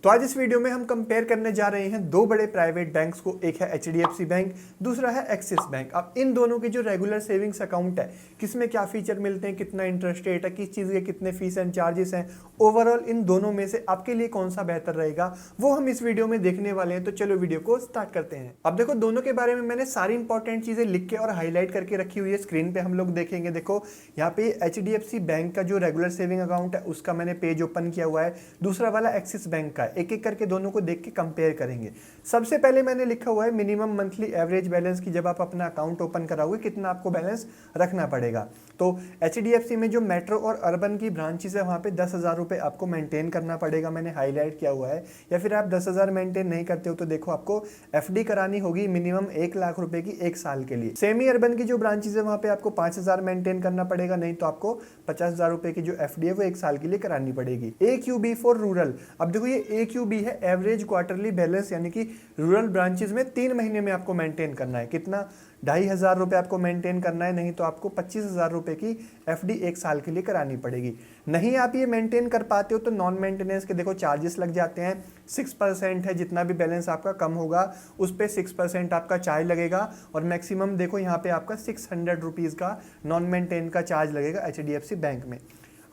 तो आज इस वीडियो में हम कंपेयर करने जा रहे हैं दो बड़े प्राइवेट बैंक्स को। एक है एचडीएफसी बैंक, दूसरा है एक्सिस बैंक। अब इन दोनों की जो रेगुलर सेविंग्स अकाउंट है, किसमें क्या फीचर मिलते हैं, कितना इंटरेस्ट रेट है, किस चीज़ के कितने फीस एंड चार्जेस हैं, ओवरऑल इन दोनों में से आपके लिए कौन सा बेहतर रहेगा वो हम इस वीडियो में देखने वाले हैं। तो चलो वीडियो को स्टार्ट करते हैं। अब देखो, दोनों के बारे में मैंने सारी इंपॉर्टेंट चीजें लिख के और हाईलाइट करके रखी हुई है। स्क्रीन पे हम लोग देखेंगे। देखो यहाँ पे एचडीएफसी बैंक का जो रेगुलर सेविंग अकाउंट है उसका मैंने पेज ओपन किया हुआ है, दूसरा वाला एक्सिस बैंक का है। एक एक करके दोनों को देख के कंपेयर करेंगे। सबसे पहले मैंने लिखा हुआ है मिनिमम मंथली एवरेज बैलेंस की, जब आप अपना अकाउंट ओपन कराओगे कितना आपको बैलेंस रखना पड़ेगा। तो एचडीएफसी में जो मेट्रो और अर्बन की ब्रांचेस है वहाँ पे 10,000 रुपये आपको मेंटेन करना पड़ेगा, मैंने हाईलाइट किया हुआ है। या फिर आप 10,000 मेंटेन नहीं करते हो तो देखो आपको एफडी करानी होगी मिनिमम 1 लाख रुपए की 1 साल के लिए। सेमी अर्बन की जो ब्रांचेस है वहाँ पे आपको 5,000 मेंटेन करना पड़ेगा, नहीं तो आपको 50,000 रुपए की जो एफडी है वो 1 साल के लिए करानी पड़ेगी। AQB for rural. अब देखो ये AQB है एवरेज क्वार्टरली बैलेंस, यानी कि रूरल ब्रांचेस में 3 महीने में आपको मेंटेन करना है। कितना? 2,500 रुपये आपको मेंटेन करना है, नहीं तो आपको 25,000 रुपये की एफडी 1 साल के लिए करानी पड़ेगी। नहीं आप ये मेंटेन कर पाते हो तो नॉन मेंटेनेंस के देखो चार्जेस लग जाते हैं। 6% है, जितना भी बैलेंस आपका कम होगा उस पर 6% आपका चार्ज लगेगा। और मैक्सिमम देखो यहाँ पे आपका 600 रुपीज़ का नॉन मेंटेन का चार्ज लगेगा एचडीएफसी बैंक में।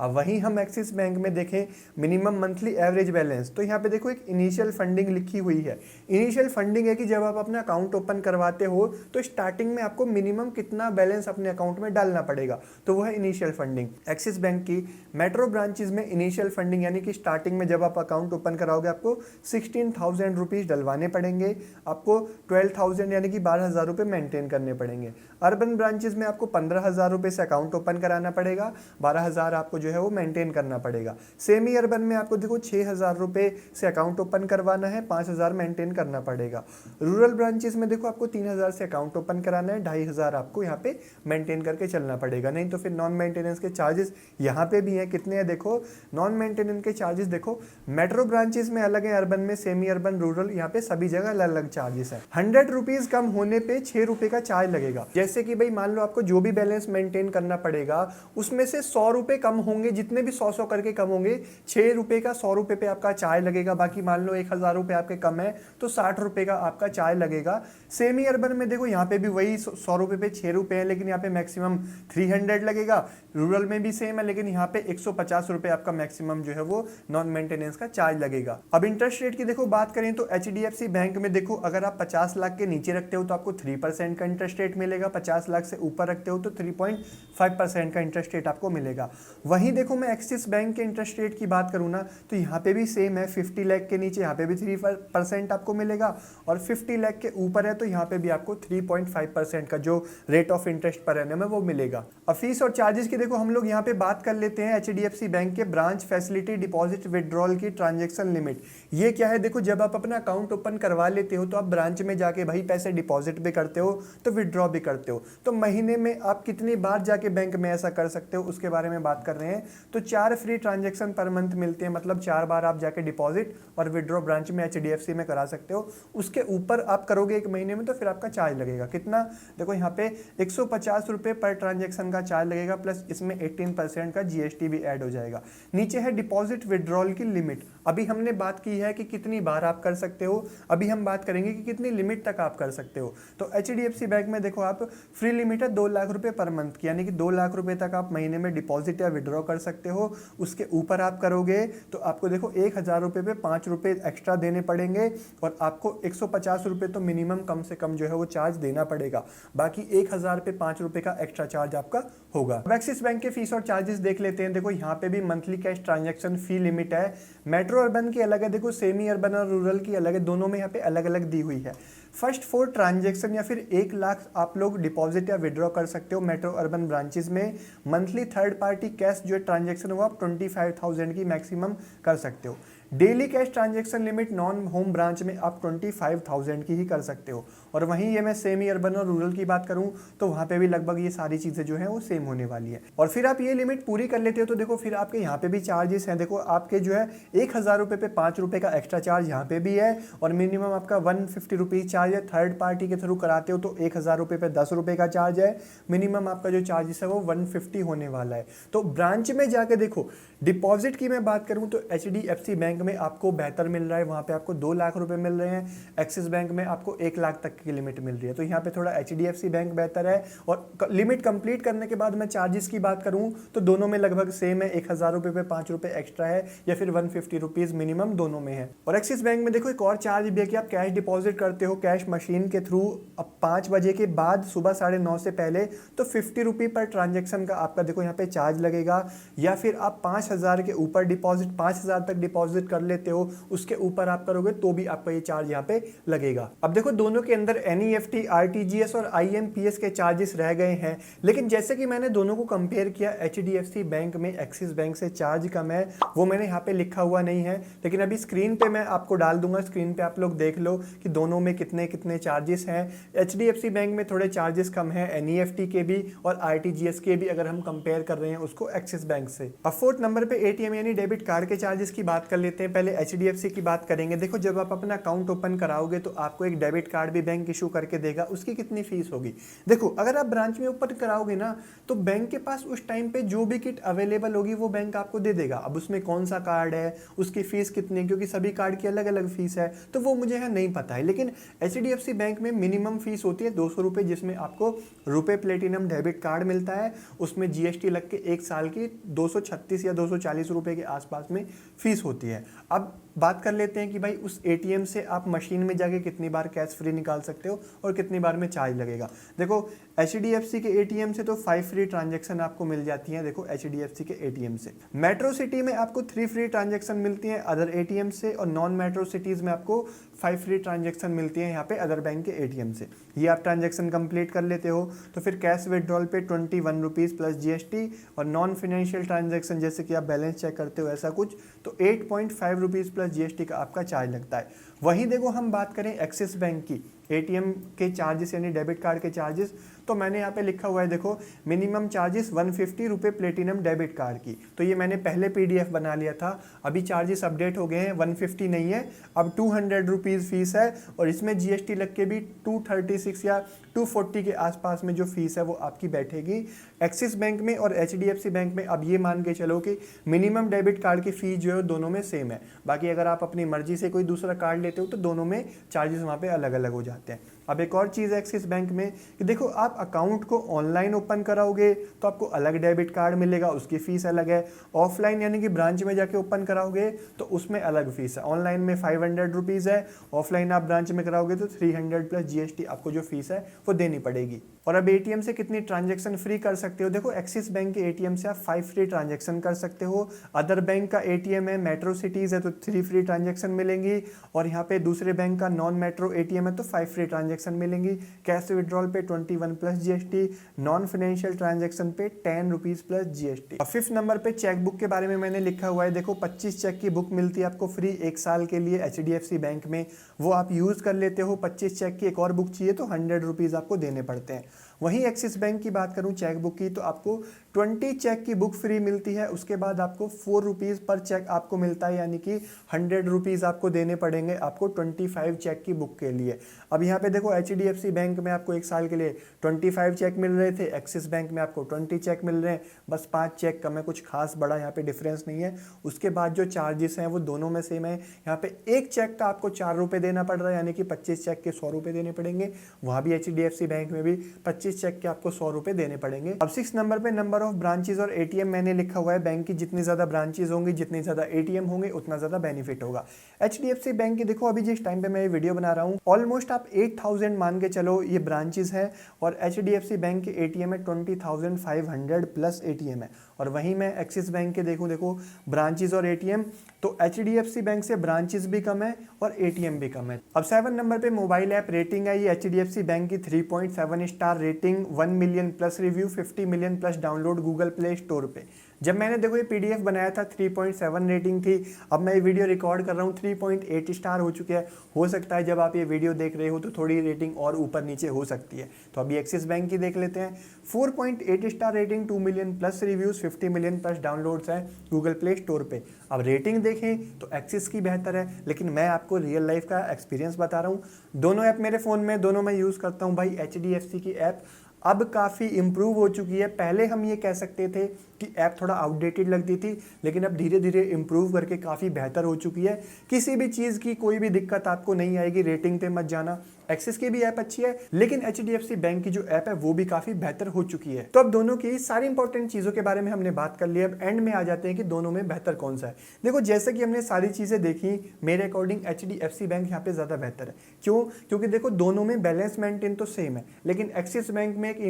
अब वहीं हम एक्सिस बैंक में देखें मिनिमम मंथली एवरेज बैलेंस, तो यहाँ पे देखो एक इनिशियल फंडिंग लिखी हुई है। इनिशियल फंडिंग है कि जब आप अपना अकाउंट ओपन करवाते हो तो स्टार्टिंग में आपको मिनिमम कितना बैलेंस अपने अकाउंट में डालना पड़ेगा, तो वो है इनिशियल फंडिंग। एक्सिस बैंक की मेट्रो ब्रांचेज में इनिशियल फंडिंग यानी कि स्टार्टिंग में जब आप अकाउंट ओपन कराओगे आपको 16,000 रुपीज़ डलवाने पड़ेंगे, आपको 12,000 यानी कि 12,000 रुपये मेंटेन करने पड़ेंगे। अर्बन ब्रांचेज में आपको 15,000 रुपये से अकाउंट ओपन कराना पड़ेगा, 12,000 आपको जो है वो मेंटेन करना पड़ेगा। सेमी अर्बन में आपको देखो 6,000 रुपये से अकाउंट ओपन करवाना है, 5,000 मेंटेन करना पड़ेगा। रूरल ब्रांचेस में देखो आपको 3,000 से अकाउंट ओपन कराना है, 2,500 आपको यहाँ पे मेंटेन करके चलना पड़ेगा, नहीं तो फिर नॉन मेंटेनेंस के चार्जेस यहाँ पे भी हैं। कितने हैं देखो नॉन मेंटेनेंस के चार्जेस, देखो मेट्रो ब्रांचेस में अलग है, अर्बन में, सेमी अर्बन, रूरल, यहाँ पे सभी जगह अलग अलग चार्जेस है। 100 रुपीज कम होने पे 6 रुपए का चार्ज लगेगा। जैसे कि भाई मान लो आपको जो भी बैलेंस मेंटेन करना पड़ेगा उसमें से 100 रुपए कम होंगे, जितने भी 100 करके कम होंगे, 6 रुपए का 100 रुपए पे आपका चार्ज लगेगा। बाकी मान लो 1,000 रुपए आपके कम है तो 60 रुपए का आपका चार्ज लगेगा। सेमी अर्बन में देखो यहाँ पे भी वही 100 रुपए पे 6 रुपए है, लेकिन यहाँ पे मैक्सिमम 300 लगेगा। रूरल में भी सेम है, लेकिन यहाँ पे 150 रुपए आपका मैक्सिमम जो है वो नॉन मेंटेनेंस का चार्ज लगेगा। अब इंटरेस्ट रेट की देखो बात करें तो एचडीएफसी बैंक में देखो अगर आप 50 लाख के नीचे रखते हो तो आपको 3% का इंटरेस्ट रेट मिलेगा, 50 लाख से ऊपर रखते हो तो 3.5% का इंटरेस्ट रेट आपको मिलेगा। वहीं देखो मैं एक्सिस बैंक के इंटरेस्ट रेट की बात करूँ ना तो यहाँ पे भी सेम है, 50 लाख के नीचे यहाँ पे भी 3% आपको मिलेगा, और 50 लाख के ऊपर है तो यहाँ पे भी आपको 3.5% का जो rate of interest per annum है वो मिलेगा। अब फीस और चार्जेस की देखो हम लोग यहाँ पे बात कर लेते हैं एचडीएफसी बैंक के ब्रांच फैसिलिटी डिपॉजिट विड्रॉल की ट्रांजेक्शन लिमिट। ये क्या है देखो, जब आप अपना अकाउंट ओपन करवा लेते हो तो आप ब्रांच में जाके भाई पैसे डिपॉजिट भी करते हो तो विड्रॉ भी करते हो, तो महीने में आप कितनी बार जाके बैंक में ऐसा कर सकते हो उसके बारे में बात कर रहे हैं। तो 4 फ्री ट्रांजैक्शन पर मंथ मिलते हैं, मतलब 4 बार आप जाके डिपॉजिट और विड्रॉ ब्रांच में एचडीएफसी में करा सकते हो। उसके ऊपर आप करोगे 1 महीने में तो फिर आपका चार्ज लगेगा। कितना? देखो यहाँ पे 150 रुपये पर ट्रांजैक्शन का चार्ज लगेगा, प्लस इसमें 18% का जीएसटी भी ऐड हो जाएगा। नीचे है डिपॉजिट विड्रॉल की लिमिट। अभी हमने बात की है कि कितनी बार आप कर सकते हो, अभी हम बात करेंगे कि कितनी लिमिट तक आप कर सकते हो। तो एचडीएफसी बैंक में देखो आप फ्री लिमिट है 2 लाख रुपए पर मंथ की, यानी कि 2 लाख रुपए तक आप महीने में डिपॉजिट या विड्रॉ कर सकते हो। उसके ऊपर आप करोगे तो आपको देखो 1,000 रुपये पे 5 रुपये एक्स्ट्रा देने पड़ेंगे, और आपको 150 रुपये तो मिनिमम कम से कम जो है वो चार्ज देना पड़ेगा। बाकी 1,000 पे 5 रुपये का एक्स्ट्रा चार्ज आपका होगा। एक्सिस बैंक के फीस और चार्जेस देख लेते हैं। देखो यहाँ पे भी मंथली कैश ट्रांजैक्शन फी लिमिट है। मेट्रो अर्बन की अलग है, देखो सेमी अर्बन और रूरल की अलग है, दोनों में यहाँ पे अलग अलग दी हुई है। फर्स्ट 4 ट्रांजैक्शन या फिर 1 लाख आप लोग डिपॉजिट या विड्रॉ कर सकते हो मेट्रो अर्बन ब्रांचेस में। मंथली थर्ड पार्टी कैश जो ट्रांजैक्शन है वो आप 25,000 की मैक्सिमम कर सकते हो। Daily cash transaction limit non home branch में आप 25,000 की ही कर सकते हो। और वहीं ये मैं सेमी अर्बन और रूरल की बात करूं तो वहाँ पे भी लगभग ये सारी चीज़ें जो हैं वो सेम होने वाली है। और फिर आप ये लिमिट पूरी कर लेते हो तो देखो फिर आपके यहाँ पे भी चार्जेस हैं। देखो आपके जो है 1,000 रुपये पे 5 रुपये का एक्स्ट्रा चार्ज यहाँ पे भी है, और मिनिमम आपका 150 रुपीज़ चार्ज है। थर्ड पार्टी के थ्रू कराते हो तो 1,000 रुपये पे 10 रुपये का चार्ज है। मिनिमम आपका जो चार्जेस है वो 150 होने वाला है। तो ब्रांच में जाके देखो डिपॉजिट की मैं बात करूं तो HDFC बैंक में आपको बेहतर मिल रहा है, वहां पे आपको 2 लाख रुपए मिल रहे हैं। एक्सिस बैंक में आपको 1 लाख तक की लिमिट मिल रही है, तो यहाँ पे थोड़ा HDFC बैंक बेहतर है। और लिमिट कंप्लीट करने के बाद मैं चार्जेस की बात करूं तो दोनों में लगभग सेम है, 1000 रुपये पे 5 रुपये एक्स्ट्रा है या फिर 150 रुपीज़ मिनिमम दोनों में है। और एक्सिस बैंक में देखो एक और चार्ज भी है कि आप कैश डिपॉजिट करते हो कैश मशीन के थ्रू, अब 5 बजे के बाद सुबह 9:30 से पहले, तो 50 रुपये पर ट्रांजेक्शन का आपका देखो यहाँ पे चार्ज लगेगा। या फिर आप 5000 के ऊपर डिपॉजिट 5000 तक डिपॉजिट कर लेते हो, उसके ऊपर आप करोगे तो भी आपका ये चार्ज यहाँ पे लगेगा। अब देखो दोनों के अंदर NEFT, RTGS और IMPS के चार्जेस रह गए हैं, लेकिन जैसे कि मैंने दोनों को कंपेयर किया, HDFC बैंक में एक्सिस बैंक से चार्ज कम है, वो मैंने यहाँ पे लिखा हुआ नहीं है, लेकिन अभी स्क्रीन पे मैं आपको डाल दूंगा, स्क्रीन पे आप लोग देख लो कि दोनों में कितने कितने चार्जेस हैं। HDFC बैंक में थोड़े चार्जेस कम है NEFT के भी और RTGS के भी, अगर हम कंपेयर कर रहे हैं उसको एक्सिस बैंक से। अब 4th नंबर पे ATM यानी डेबिट कार्ड के चार्जेस की बात कर लेते हैं। पहले HDFC की बात करेंगे। देखो जब आप अपना अकाउंट ओपन कराओगे तो आपको एक डेबिट कार्ड भी बैंक इशू करके देगा, उसकी कितनी फीस होगी। देखो अगर आप ब्रांच में ओपन कराओगे ना तो बैंक के पास उस टाइम पे जो भी किट अवेलेबल होगी वो बैंक आपको दे देगा। अब उसमें कौन सा कार्ड है, उसकी फीस कितनी, क्योंकि सभी कार्ड की अलग अलग फीस है, तो वो मुझे यहाँ नहीं पता है। लेकिन HDFC बैंक में मिनिमम फीस होती है 200 रुपये, जिसमें आपको रुपए प्लेटिनम डेबिट कार्ड मिलता है, उसमें GST लग के 1 साल की 236 या 240 रुपये के आसपास में फीस होती है। अब बात कर लेते हैं कि भाई उस ATM से आप मशीन में जाके कितनी बार कैश फ्री निकाल सकते हो और कितनी बार में चार्ज लगेगा। देखो HDFC के ATM से तो 5 फ्री ट्रांजैक्शन आपको मिल जाती हैं। देखो HDFC के ATM से मेट्रो सिटी में आपको 3 फ्री ट्रांजैक्शन मिलती हैं अदर ATM से, और नॉन मेट्रो सिटीज़ में आपको 5 फ्री ट्रांजैक्शन मिलती हैं यहाँ पे अदर बैंक के ATM से। ये आप ट्रांजैक्शन कंप्लीट कर लेते हो तो फिर कैश विड्रॉल पे 21 रुपीज़ प्लस GST, और नॉन फाइनेंशियल ट्रांजैक्शन जैसे कि आप बैलेंस चेक करते हो ऐसा कुछ, तो 8.5 रुपीज़ प्लस GST का आपका चार्ज लगता है। वहीं देखो हम बात करें एक्सिस बैंक की ATM के चार्जेस यानी डेबिट कार्ड के चार्जेस, तो मैंने यहाँ पे लिखा हुआ है देखो मिनिमम चार्जेस 150 रुपये प्लेटिनम डेबिट कार्ड की, तो ये मैंने पहले PDF बना लिया था, अभी चार्जेस अपडेट हो गए हैं, 150 नहीं है अब 200 रुपीज़ फीस है, और इसमें GST लग के भी 236 या 240 के आसपास में जो फीस है वो आपकी बैठेगी। एक्सिस बैंक में और HDFC बैंक में अब ये मान के चलो कि मिनिमम डेबिट कार्ड की फीस जो है दोनों में सेम है, बाकी अगर आप अपनी मर्जी से कोई दूसरा कार्ड लेते हो तो दोनों में चार्जेस वहाँ पे अलग अलग हो जाते हैं। अब एक और चीज़ है एक्सिस बैंक में कि देखो आप अकाउंट को ऑनलाइन ओपन कराओगे तो आपको अलग डेबिट कार्ड मिलेगा, उसकी फ़ीस अलग है। ऑफलाइन यानी कि ब्रांच में जाके ओपन कराओगे तो उसमें अलग फीस है, ऑनलाइन में 500 रुपीज़ है, ऑफलाइन आप ब्रांच में कराओगे तो 300 प्लस GST आपको जो फीस है वो देनी पड़ेगी। और अब ATM से कितनी ट्रांजैक्शन फ्री कर सकते हो। देखो एक्सिस बैंक के ATM से आप 5 फ्री ट्रांजैक्शन कर सकते हो, अदर बैंक का ATM है मेट्रो सिटीज़ है तो 3 फ्री ट्रांजैक्शन मिलेंगी, और यहाँ पे दूसरे बैंक का नॉन मेट्रो ATM है तो 5 फ्री ट्रांजैक्शन मिलेंगी। कैश विड्रॉल पे 21 plus GST, non financial transaction पे 10 रुपीज़ प्लस GST। और 5th नंबर पे चेक बुक के बारे में मैंने लिखा हुआ है। देखो 25 चेक की बुक मिलती है आपको फ्री 1 साल के लिए HDFC बैंक में, वो आप यूज़ कर लेते हो। 25 चेक की एक और बुक चाहिए तो 100 रुपीज़ आपको देने पड़ते हैं। वहीं एक्सिस बैंक की बात करूं चेक बुक की तो आपको 20 चेक की बुक फ्री मिलती है, उसके बाद आपको 4 रुपीज़ पर चेक आपको मिलता है, यानी कि 100 रुपीज़ आपको देने पड़ेंगे आपको 25 चेक की बुक के लिए। अब यहाँ पे देखो HDFC बैंक में आपको 1 साल के लिए 25 चेक मिल रहे थे, एक्सिस बैंक में आपको 20 चेक मिल रहे हैं, बस 5 चेक कम है, कुछ खास बड़ा यहाँ पे डिफरेंस नहीं है। उसके बाद जो चार्जेस हैं वो दोनों में सेम है। यहाँ पे एक चेक का आपको 4 रुपये देना पड़ रहा है, यानी कि 25 चेक के 100 रुपये देने पड़ेंगे। वहाँ भी HDFC बैंक में भी 25 चेक के आपको 100 रुपये देने पड़ेंगे। अब 6 नंबर पे नंबर ऑफ ब्रांचेस और ATM मैंने लिखा हुआ है। बैंक की जितनी ज़्यादा ब्रांचेस होंगी, जितनी ज़्यादा ATM होंगे, उतना ज़्यादा बेनिफिट होगा। HDFC बैंक की देखो अभी जिस टाइम पे मैं ये वीडियो बना रहा हूँ ऑलमोस्ट आप 8000 मान के चलो ये ब्रांचेस हैं, और HDFC बैंक के ATM है 20,500 प्लस ATM है। और वहीं मैं एक्सिस बैंक के देखो ब्रांचेस और ATM, तो HDFC बैंक से ब्रांचेस भी कम है और ATM भी कम है। अब 7 नंबर पे मोबाइल ऐप रेटिंग है। ये HDFC बैंक की 3.7 star rating, 1 million plus review, 50 million plus download Google play store पे। जब मैंने देखो ये PDF बनाया था 3.7 रेटिंग थी, अब मैं ये वीडियो रिकॉर्ड कर रहा हूँ 3.8 स्टार हो चुके हैं। हो सकता है जब आप ये वीडियो देख रहे हो तो थोड़ी रेटिंग और ऊपर नीचे हो सकती है। तो अभी एक्सिस बैंक की देख लेते हैं। 4.8 star rating, 2 million plus reviews, 50 million plus downloads हैं गूगल प्ले स्टोर पे। अब रेटिंग देखें तो एक्सिस की बेहतर है, लेकिन मैं आपको रियल लाइफ का एक्सपीरियंस बता रहा हूँ। दोनों ऐप मेरे फ़ोन में, दोनों मैं यूज़ करता हूँ भाई। HDFC की ऐप अब काफ़ी इम्प्रूव हो चुकी है। पहले हम ये कह सकते थे कि ऐप थोड़ा आउटडेटेड लगती थी, लेकिन अब धीरे धीरे इम्प्रूव करके काफ़ी बेहतर हो चुकी है। किसी भी चीज़ की कोई भी दिक्कत आपको नहीं आएगी। रेटिंग पे मत जाना। एक्सिस की भी ऐप अच्छी है, लेकिन HDFC बैंक की जो ऐप है वो भी काफ़ी बेहतर हो चुकी है। तो अब दोनों की सारी इंपॉर्टेंट चीज़ों के बारे में हमने बात कर ली। अब एंड में आ जाते हैं कि दोनों में बेहतर कौन सा है। देखो, जैसे कि हमने सारी चीज़ें देखी, मेरे अकॉर्डिंग HDFC बैंक यहाँ पे ज़्यादा बेहतर है। क्यों? क्योंकि देखो, दोनों में बैलेंस मेंटेन तो सेम है, लेकिन एक्सिस बैंक में एक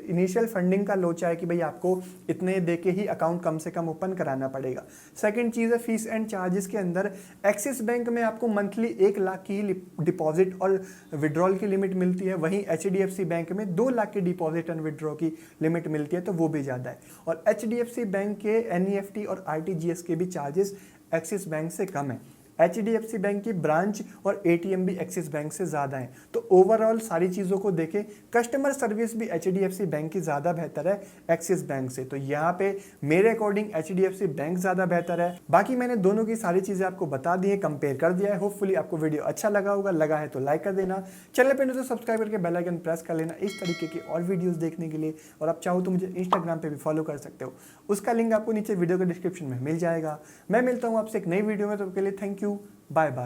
इनिशियल फंडिंग का लोचा है कि भाई आपको इतने दे के ही अकाउंट कम से कम ओपन कराना पड़ेगा। सेकंड चीज़ है फीस एंड चार्जेस के अंदर एक्सिस बैंक में आपको मंथली 1 लाख की डिपॉजिट और विड्रॉल की लिमिट मिलती है, वहीं HDFC बैंक में 2 लाख की डिपॉजिट एंड विड्रॉ की लिमिट मिलती है, तो वो भी ज़्यादा है। और HDFC बैंक के NEFT और RTGS के भी चार्जेस एक्सिस बैंक से कम है। HDFC बैंक की ब्रांच और ATM भी एक्सिस बैंक से ज़्यादा है। तो ओवरऑल सारी चीज़ों को देखें, कस्टमर सर्विस भी HDFC बैंक की ज़्यादा बेहतर है एक्सिस बैंक से। तो यहाँ पे मेरे अकॉर्डिंग HDFC बैंक ज़्यादा बेहतर है। बाकी मैंने दोनों की सारी चीज़ें आपको बता दी है, कंपेयर कर दिया है। होपफुली आपको वीडियो अच्छा लगा होगा। लगा है तो लाइक कर देना, चैनल पर तो सब्सक्राइब करके बेल आइकन प्रेस कर लेना इस तरीके की और वीडियोज़ देखने के लिए। और आप चाहो तो मुझे इंस्टाग्राम पर भी फॉलो कर सकते हो, उसका लिंक आपको नीचे वीडियो के डिस्क्रिप्शन में मिल जाएगा। मैं मिलता हूँ आपसे एक नई वीडियो में, तो के लिए थैंक यू, बाय बाय।